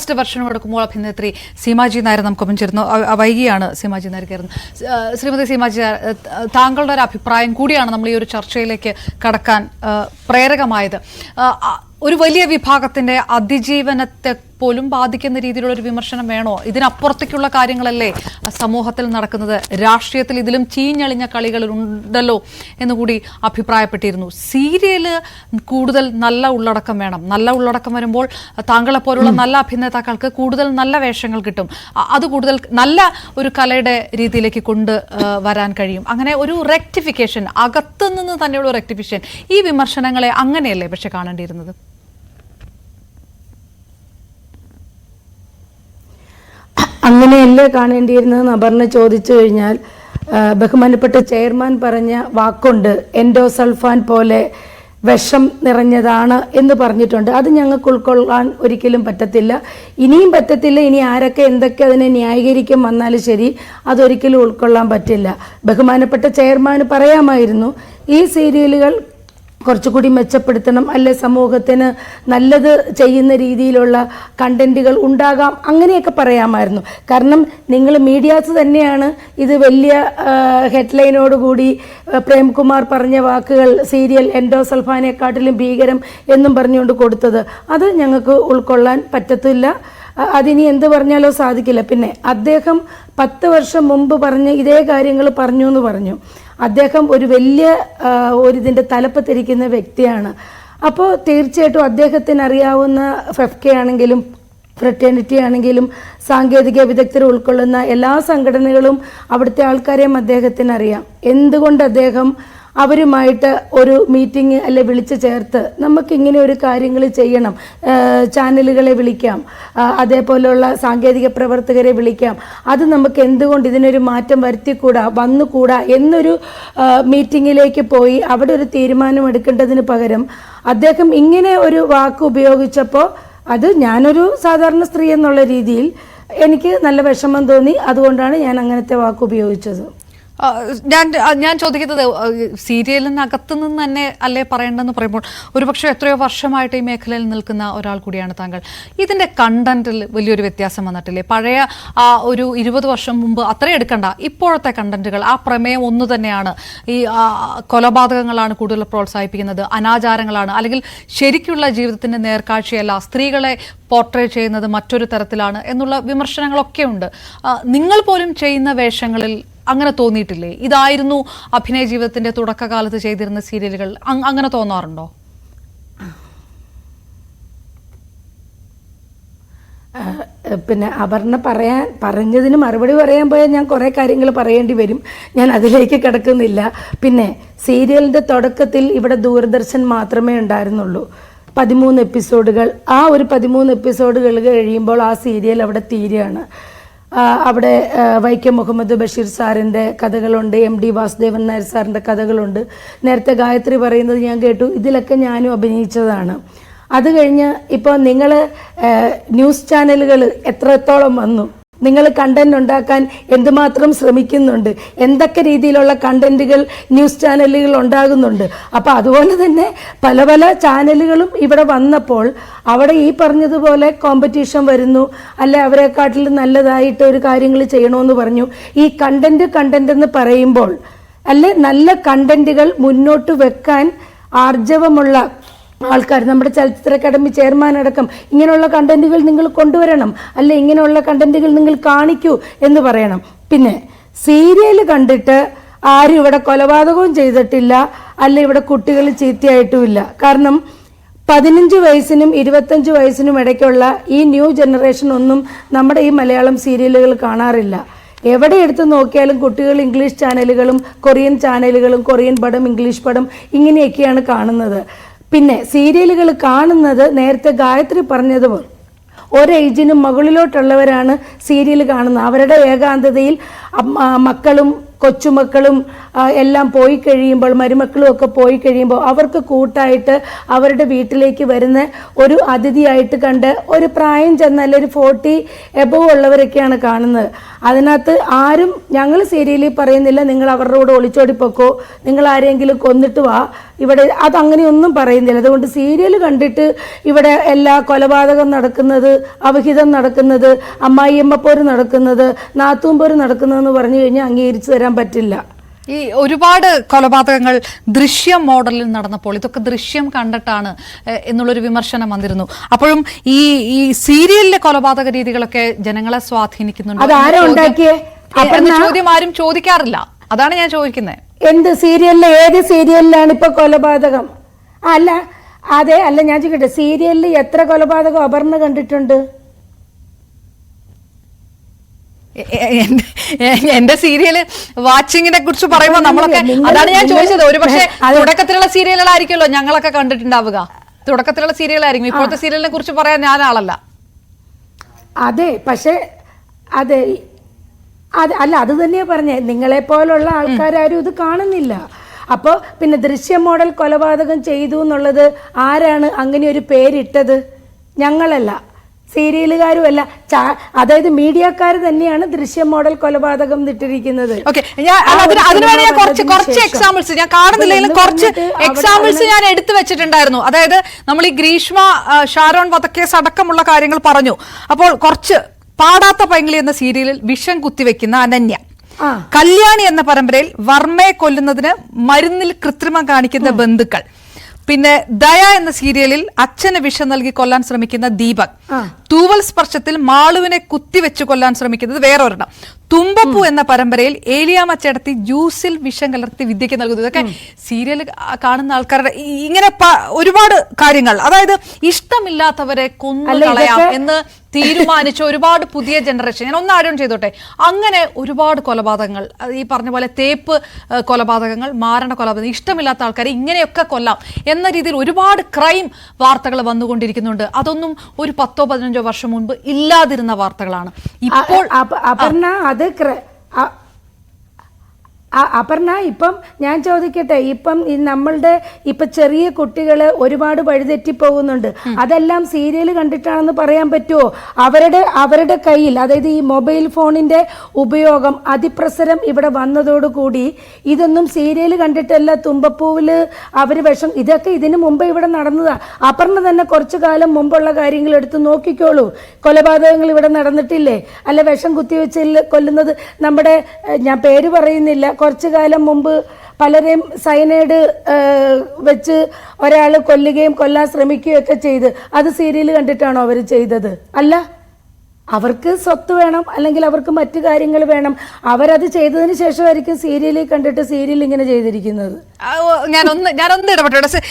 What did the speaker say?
Uncut വെർഷനും എടുക്കുമ്പോൾ അഭിനേത്രി സീമാജി നായർ നമുക്കൊപ്പം ചേരുന്നു. വൈകിയാണ് സീമാജി നായർ കയറുന്നത്. ശ്രീമതി സീമാജി, താങ്കളുടെ ഒരു അഭിപ്രായം കൂടിയാണ് നമ്മൾ ഈ ഒരു ചർച്ചയിലേക്ക് കടക്കാൻ പ്രേരകമായത്. ഒരു വലിയ വിഭാഗത്തിന്റെ അതിജീവനത്തെ പോലും ബാധിക്കുന്ന രീതിയിലുള്ള ഒരു വിമർശനം വേണോ? ഇതിനപ്പുറത്തേക്കുള്ള കാര്യങ്ങളല്ലേ സമൂഹത്തിൽ നടക്കുന്നത്? രാഷ്ട്രീയത്തിൽ ഇതിലും ചീഞ്ഞളിഞ്ഞ കളികളുണ്ടല്ലോ എന്നുകൂടി അഭിപ്രായപ്പെട്ടിരുന്നു. സീരിയല് കൂടുതൽ നല്ല ഉള്ളടക്കം വേണം. നല്ല ഉള്ളടക്കം വരുമ്പോൾ താങ്കളെ പോലുള്ള നല്ല അഭിനേതാക്കൾക്ക് കൂടുതൽ നല്ല വേഷങ്ങൾ കിട്ടും. അത് കൂടുതൽ നല്ല ഒരു കലയുടെ രീതിയിലേക്ക് വരാൻ കഴിയും. അങ്ങനെ ഒരു റെക്ടിഫിക്കേഷൻ, അകത്തുനിന്ന് തന്നെയുള്ള റെക്ടിഫിക്കേഷൻ, ഈ വിമർശനങ്ങളെ അങ്ങനെയല്ലേ പക്ഷെ കാണേണ്ടിയിരുന്നത്? അങ്ങനെയല്ലേ കാണേണ്ടിയിരുന്നതെന്ന് അപർണ ചോദിച്ചു കഴിഞ്ഞാൽ, ബഹുമാനപ്പെട്ട ചെയർമാൻ പറഞ്ഞ വാക്കുണ്ട്, എൻഡോസൾഫാൻ പോലെ വിഷം നിറഞ്ഞതാണ് എന്ന് പറഞ്ഞിട്ടുണ്ട്. അത് ഞങ്ങൾക്ക് ഉൾക്കൊള്ളാൻ ഒരിക്കലും പറ്റത്തില്ല, ഇനിയും പറ്റത്തില്ല. ഇനി ആരൊക്കെ എന്തൊക്കെ അതിനെ ന്യായീകരിക്കാൻ വന്നാലും ശരി, അതൊരിക്കലും ഉൾക്കൊള്ളാൻ പറ്റില്ല. ബഹുമാനപ്പെട്ട ചെയർമാന് പറയാമായിരുന്നു ഈ സീരിയലുകൾ കുറച്ചുകൂടി മെച്ചപ്പെടുത്തണം, അല്ലെ സമൂഹത്തിന് നല്ലത് ചെയ്യുന്ന രീതിയിലുള്ള കണ്ടന്റുകൾ ഉണ്ടാകാം, അങ്ങനെയൊക്കെ പറയാമായിരുന്നു. കാരണം നിങ്ങൾ മീഡിയാസ് തന്നെയാണ് ഇത് വലിയ ഹെഡ്ലൈനോടുകൂടി പ്രേംകുമാർ പറഞ്ഞ വാക്കുകൾ സീരിയൽ എൻഡോസൾഫാനെക്കാട്ടിലും ഭീകരം എന്നും പറഞ്ഞുകൊണ്ട് കൊടുത്തത്. അത് ഞങ്ങൾക്ക് ഉൾക്കൊള്ളാൻ പറ്റത്തില്ല. അതിനി എന്ത് പറഞ്ഞാലോ സാധിക്കില്ല. പിന്നെ അദ്ദേഹം 10 വർഷം മുമ്പ് പറഞ്ഞ ഇതേ കാര്യങ്ങൾ പറഞ്ഞു എന്ന് പറഞ്ഞു. അദ്ദേഹം ഒരു വലിയ ഇതിൻ്റെ തലപ്പത്തിരിക്കുന്ന വ്യക്തിയാണ്. അപ്പോൾ തീർച്ചയായിട്ടും അദ്ദേഹത്തിന് അറിയാവുന്ന ഫെഫ്കെ ആണെങ്കിലും ഫ്രറ്റേണിറ്റി ആണെങ്കിലും സാങ്കേതിക വിദഗ്ധർ ഉൾക്കൊള്ളുന്ന എല്ലാ സംഘടനകളും അവിടുത്തെ ആൾക്കാരെയും അദ്ദേഹത്തിന് അറിയാം. എന്തുകൊണ്ട് അദ്ദേഹം അവരുമായിട്ട് ഒരു മീറ്റിംഗ് അല്ലെ വിളിച്ചു ചേർത്ത് നമുക്കിങ്ങനെ ഒരു കാര്യങ്ങൾ ചെയ്യണം, ചാനലുകളെ വിളിക്കാം, അതേപോലെയുള്ള സാങ്കേതിക പ്രവർത്തകരെ വിളിക്കാം, അത് നമുക്ക് എന്തുകൊണ്ട് ഇതിനൊരു മാറ്റം വരുത്തിക്കൂടാ, വന്നുകൂടാ എന്നൊരു മീറ്റിങ്ങിലേക്ക് പോയി അവിടെ ഒരു തീരുമാനം എടുക്കേണ്ടതിന് പകരം അദ്ദേഹം ഇങ്ങനെ ഒരു വാക്ക് ഉപയോഗിച്ചപ്പോൾ അത് ഞാനൊരു സാധാരണ സ്ത്രീ എന്നുള്ള രീതിയിൽ എനിക്ക് നല്ല വിഷമം തോന്നി. അതുകൊണ്ടാണ് ഞാൻ അങ്ങനത്തെ വാക്ക് ഉപയോഗിച്ചത്. ഞാൻ ചോദിക്കുന്നത്, സീരിയലിനകത്തു നിന്ന് തന്നെ അല്ലേ പറയേണ്ടെന്ന് പറയുമ്പോൾ ഒരുപക്ഷെ എത്രയോ വർഷമായിട്ട് ഈ മേഖലയിൽ നിൽക്കുന്ന ഒരാൾ കൂടിയാണ് താങ്കൾ. ഇതിൻ്റെ കണ്ടന്റിൽ വലിയൊരു വ്യത്യാസം വന്നിട്ടില്ലേ? പഴയ ഒരു 20 വർഷം മുമ്പ് അത്രയും എടുക്കണ്ട, ഇപ്പോഴത്തെ കണ്ടന്റുകൾ ആ പ്രമേയം ഒന്നു തന്നെയാണ്. ഈ കൊലപാതകങ്ങളാണ് കൂടുതൽ പ്രോത്സാഹിപ്പിക്കുന്നത്, അനാചാരങ്ങളാണ്, അല്ലെങ്കിൽ ശരിക്കുള്ള ജീവിതത്തിൻ്റെ നേർക്കാഴ്ചയല്ല, സ്ത്രീകളെ പോർട്രേ ചെയ്യുന്നത് മറ്റൊരു തരത്തിലാണ് എന്നുള്ള വിമർശനങ്ങളൊക്കെ ഉണ്ട്. നിങ്ങൾ പോലും ചെയ്യുന്ന വേഷങ്ങളിൽ അങ്ങനെ തോന്നിയിട്ടില്ലേ? ഇതായിരുന്നു അഭിനയ ജീവിതത്തിന്റെ തുടക്കകാലത്ത് ചെയ്തിരുന്ന സീരിയലുകൾ, അങ്ങനെ തോന്നാറുണ്ടോ? പിന്നെ അപർണ പറഞ്ഞതിന് മറുപടി പറയാൻ പോയാൽ ഞാൻ കുറേ കാര്യങ്ങൾ പറയേണ്ടി വരും. ഞാൻ അതിലേക്ക് കിടക്കുന്നില്ല. പിന്നെ സീരിയലിൻ്റെ തുടക്കത്തിൽ ഇവിടെ ദൂരദർശൻ മാത്രമേ ഉണ്ടായിരുന്നുള്ളൂ. 13 എപ്പിസോഡുകൾ. ആ ഒരു 13 എപ്പിസോഡുകൾ കഴിയുമ്പോൾ ആ സീരിയൽ അവിടെ തീരുകയാണ്. അവിടെ വൈക്കം മുഹമ്മദ് ബഷീർ സാറിൻ്റെ കഥകളുണ്ട്, MD വാസുദേവൻ നായർ സാറിൻ്റെ കഥകളുണ്ട്. നേരത്തെ ഗായത്രി പറയുന്നത് ഞാൻ കേട്ടു, ഇതിലൊക്കെ ഞാനും അഭിനയിച്ചതാണ്. അത് കഴിഞ്ഞ് ഇപ്പോൾ നിങ്ങൾ ന്യൂസ് ചാനലുകൾ എത്രത്തോളം വന്നു, നിങ്ങൾ കണ്ടന്റ് ഉണ്ടാക്കാൻ എന്തുമാത്രം ശ്രമിക്കുന്നുണ്ട്, എന്തൊക്കെ രീതിയിലുള്ള കണ്ടന്റുകൾ ന്യൂസ് ചാനലുകൾ ഉണ്ടാകുന്നുണ്ട്. അപ്പോൾ അതുപോലെ തന്നെ പല പല ചാനലുകളും ഇവിടെ വന്നപ്പോൾ അവിടെ ഈ പറഞ്ഞതുപോലെ കോമ്പറ്റീഷൻ വരുന്നു, അല്ലെ അവരെക്കാട്ടിൽ നല്ലതായിട്ട് ഒരു കാര്യങ്ങൾ ചെയ്യണമെന്ന് പറഞ്ഞു. ഈ കണ്ടന്റ് എന്ന് പറയുമ്പോൾ അല്ലെ നല്ല കണ്ടന്റുകൾ മുന്നോട്ട് വെക്കാൻ ആർജവമുള്ള ആൾക്കാർ, നമ്മുടെ ചലച്ചിത്ര അക്കാദമി ചെയർമാൻ അടക്കം ഇങ്ങനെയുള്ള കണ്ടന്റുകൾ നിങ്ങൾ കൊണ്ടുവരണം, അല്ലെ ഇങ്ങനെയുള്ള കണ്ടന്റുകൾ നിങ്ങൾ കാണിക്കൂ എന്ന് പറയണം. പിന്നെ സീരിയൽ കണ്ടിട്ട് ആരും ഇവിടെ കൊലപാതകവും ചെയ്തിട്ടില്ല, അല്ലെ ഇവിടെ കുട്ടികൾ ചീത്തയായിട്ടുമില്ല. കാരണം 15 വയസ്സിനും 25 വയസ്സിനും ഇടയ്ക്കുള്ള ഈ ന്യൂ ജനറേഷൻ ഒന്നും നമ്മുടെ ഈ മലയാളം സീരിയലുകൾ കാണാറില്ല. എവിടെ എടുത്ത് നോക്കിയാലും കുട്ടികൾ ഇംഗ്ലീഷ് ചാനലുകളും കൊറിയൻ ചാനലുകളും, കൊറിയൻ പടം, ഇംഗ്ലീഷ് പടം, ഇങ്ങനെയൊക്കെയാണ് കാണുന്നത്. പിന്നെ സീരിയലുകൾ കാണുന്നത് നേരത്തെ ഗായത്രി പറഞ്ഞതുപോലെ ഒരേജിനും മുകളിലോട്ടുള്ളവരാണ് സീരിയൽ കാണുന്നത്. അവരുടെ ഏകാന്തതയിൽ മക്കളും കൊച്ചുമക്കളും എല്ലാം പോയി കഴിയുമ്പോൾ, മരുമക്കളും ഒക്കെ പോയി കഴിയുമ്പോൾ അവർക്ക് കൂട്ടായിട്ട് അവരുടെ വീട്ടിലേക്ക് വരുന്ന ഒരു അതിഥിയായിട്ട് കണ്ട് ഒരു പ്രായം ചെന്നാൽ ഒരു 40 എബവ് ഉള്ളവരൊക്കെയാണ് കാണുന്നത്. അതിനകത്ത് ആരും, ഞങ്ങൾ സീരിയലിൽ പറയുന്നില്ല നിങ്ങൾ അവരുടെ കൂടെ ഒളിച്ചോടിപ്പോക്കോ, നിങ്ങൾ ആരെങ്കിലും കൊന്നിട്ട് വാ, ഇവിടെ അതങ്ങനെയൊന്നും പറയുന്നില്ല. അതുകൊണ്ട് സീരിയൽ കണ്ടിട്ട് ഇവിടെ എല്ലാ കൊലപാതകം നടക്കുന്നത്, അവിഹിതം നടക്കുന്നത്, അമ്മായിയമ്മ പോര് നടക്കുന്നത്, നാത്തൂൻ പോര് നടക്കുന്നതെന്ന് പറഞ്ഞു കഴിഞ്ഞാൽ അംഗീകരിച്ചു തരാൻ പറ്റില്ല. ഈ ഒരുപാട് കൊലപാതകങ്ങൾ ദൃശ്യം മോഡലിൽ നടന്നപ്പോൾ ഇതൊക്കെ ദൃശ്യം കണ്ടിട്ടാണ് എന്നുള്ളൊരു വിമർശനം വന്നിരുന്നു. അപ്പോഴും ഈ സീരിയലിലെ കൊലപാതക രീതികളൊക്കെ ജനങ്ങളെ സ്വാധീനിക്കുന്നുണ്ട് എന്ന ചോദ്യം ആരും ചോദിക്കാറില്ല. അതാണ് ഞാൻ ചോദിക്കുന്നത്. എന്ത് സീരിയലിലെ, ഏത് സീരിയലിലാണ് ഇപ്പൊ കൊലപാതകം? അല്ല അതെ, അല്ല ഞാൻ ചോദിക്കട്ടെ, സീരിയലിൽ എത്ര കൊലപാതകം അപർണ കണ്ടിട്ടുണ്ട്? എന്റെ സീരിയല് വാച്ചിങ്ങിനെ കുറിച്ച് പറയുമ്പോൾ നമ്മളൊക്കെ, അതാണ് ഞാൻ ചോദിച്ചത്, ഒരു പക്ഷേ തുടക്കത്തിലുള്ള സീരിയലുകളായിരിക്കുമല്ലോ ഞങ്ങളൊക്കെ കണ്ടിട്ടുണ്ടാവുക. തുടക്കത്തിലുള്ള സീരിയലായിരിക്കും. ഇപ്പോഴത്തെ സീരിയലിനെ കുറിച്ച് പറയാൻ ഞാൻ ആളല്ല. അതെ, പക്ഷെ അതെ അല്ല, അത് തന്നെയാ പറഞ്ഞേ, നിങ്ങളെ പോലുള്ള ആൾക്കാരും ഇത് കാണുന്നില്ല. അപ്പോൾ പിന്നെ ദൃശ്യ മോഡൽ കൊലപാതകം ചെയ്തു എന്നുള്ളത് ആരാണ് അങ്ങനെ ഒരു പേരിട്ടത്? ഞങ്ങളല്ല, സീരിയലുകാരുമല്ല, അതായത് മീഡിയക്കാർ തന്നെയാണ് ദൃശ്യ മോഡൽ കൊലപാതകം ഇട്ടിരിക്കുന്നത്. കുറച്ച് എക്സാമ്പിൾസ് ഞാൻ കാണുന്നില്ലെങ്കിലും കുറച്ച് എക്സാമ്പിൾസ് ഞാൻ എടുത്തു വെച്ചിട്ടുണ്ടായിരുന്നു. അതായത് നമ്മൾ ഈ ഗ്രീഷ്മ ഷാരോൺ വധക്കേസ് അടക്കമുള്ള കാര്യങ്ങൾ പറഞ്ഞു. അപ്പോൾ കുറച്ച് പാടാത്ത പൈങ്കിളി എന്ന സീരിയലിൽ വിഷം കുത്തിവെക്കുന്ന അനന്യ, കല്യാണി എന്ന പരമ്പരയിൽ വർമ്മയെ കൊല്ലുന്നതിന് മരുന്നിൽ കൃത്രിമം കാണിക്കുന്ന ബന്ധുക്കൾ, പിന്നെ ദയ എന്ന സീരിയലിൽ അച്ഛന് വിഷം നൽകി കൊല്ലാൻ ശ്രമിക്കുന്ന ദീപക്, തൂവൽ സ്പർശത്തിൽ മാളുവിനെ കുത്തിവെച്ച് കൊല്ലാൻ ശ്രമിക്കുന്നത് വേറൊരെണ്ണം, തുമ്പപ്പൂ എന്ന പരമ്പരയിൽ ഏലിയാമ്മ ചേട്ടത്തി ജ്യൂസിൽ വിഷം കലർത്തി വിദ്യയ്ക്ക് നൽകുന്നത്. ഇതൊക്കെ സീരിയൽ കാണുന്ന ആൾക്കാരുടെ ഇങ്ങനെ ഒരുപാട് കാര്യങ്ങൾ, അതായത് ഇഷ്ടമില്ലാത്തവരെ കൊന്നുകളയാം എന്ന് തീരുമാനിച്ച ഒരുപാട് പുതിയ ജനറേഷൻ. ഞാൻ ഒന്ന് ആരോൺ ചെയ്തോട്ടെ, അങ്ങനെ ഒരുപാട് കൊലപാതകങ്ങൾ, ഈ പറഞ്ഞ പോലെ തേപ്പ് കൊലപാതകങ്ങൾ, മാരണ കൊലപാതകം, ഇഷ്ടമില്ലാത്ത ആൾക്കാരെ ഇങ്ങനെയൊക്കെ കൊല്ലാം എന്ന രീതിയിൽ ഒരുപാട് ക്രൈം വാർത്തകൾ വന്നുകൊണ്ടിരിക്കുന്നുണ്ട്. അതൊന്നും ഒരു 10-15 വർഷം മുൻപ് ഇല്ലാതിരുന്ന വാർത്തകളാണ്. ഇപ്പോൾ അപർണ, ഇപ്പം ഞാൻ ചോദിക്കട്ടെ, ഇപ്പം നമ്മളുടെ ഇപ്പൊ ചെറിയ കുട്ടികൾ ഒരുപാട് വഴിതെറ്റിപ്പോകുന്നുണ്ട്. അതെല്ലാം സീരിയൽ കണ്ടിട്ടാണെന്ന് പറയാൻ പറ്റുമോ? അവരുടെ കയ്യിൽ, അതായത് ഈ മൊബൈൽ ഫോണിന്റെ ഉപയോഗം അതിപ്രസരം ഇവിടെ വന്നതോടുകൂടി ഇതൊന്നും സീരിയൽ കണ്ടിട്ടല്ല. തുമ്പപ്പൂവില് അവര് വിഷം, ഇതൊക്കെ ഇതിനു മുമ്പ് ഇവിടെ നടന്നതാ. അപർണ തന്നെ കുറച്ചു കാലം മുമ്പുള്ള കാര്യങ്ങൾ എടുത്ത് നോക്കിക്കോളൂ. കൊലപാതകങ്ങൾ ഇവിടെ നടന്നിട്ടില്ലേ? അല്ല, വിഷം കുത്തിവെച്ച് കൊല്ലുന്നത് നമ്മുടെ, ഞാൻ പേര് പറയുന്നില്ല, കുറച്ചു കാലം മുമ്പ് പലരെയും സയനൈഡ് വെച്ച് ഒരാൾ കൊല്ലുകയും കൊല്ലാൻ ശ്രമിക്കുകയും ഒക്കെ ചെയ്ത്, അത് സീരിയൽ കണ്ടിട്ടാണോ അവർ ചെയ്തത്? അല്ല, അവർക്ക് സ്വത്ത് വേണം, അല്ലെങ്കിൽ അവർക്ക് മറ്റു കാര്യങ്ങൾ വേണം. അവരത് ചെയ്തതിന് ശേഷമായിരിക്കും സീരിയലിൽ കണ്ടിട്ട് സീരിയൽ ഇങ്ങനെ ചെയ്തിരിക്കുന്നത്. ഞാനൊന്ന് ഇടപെട്ടു.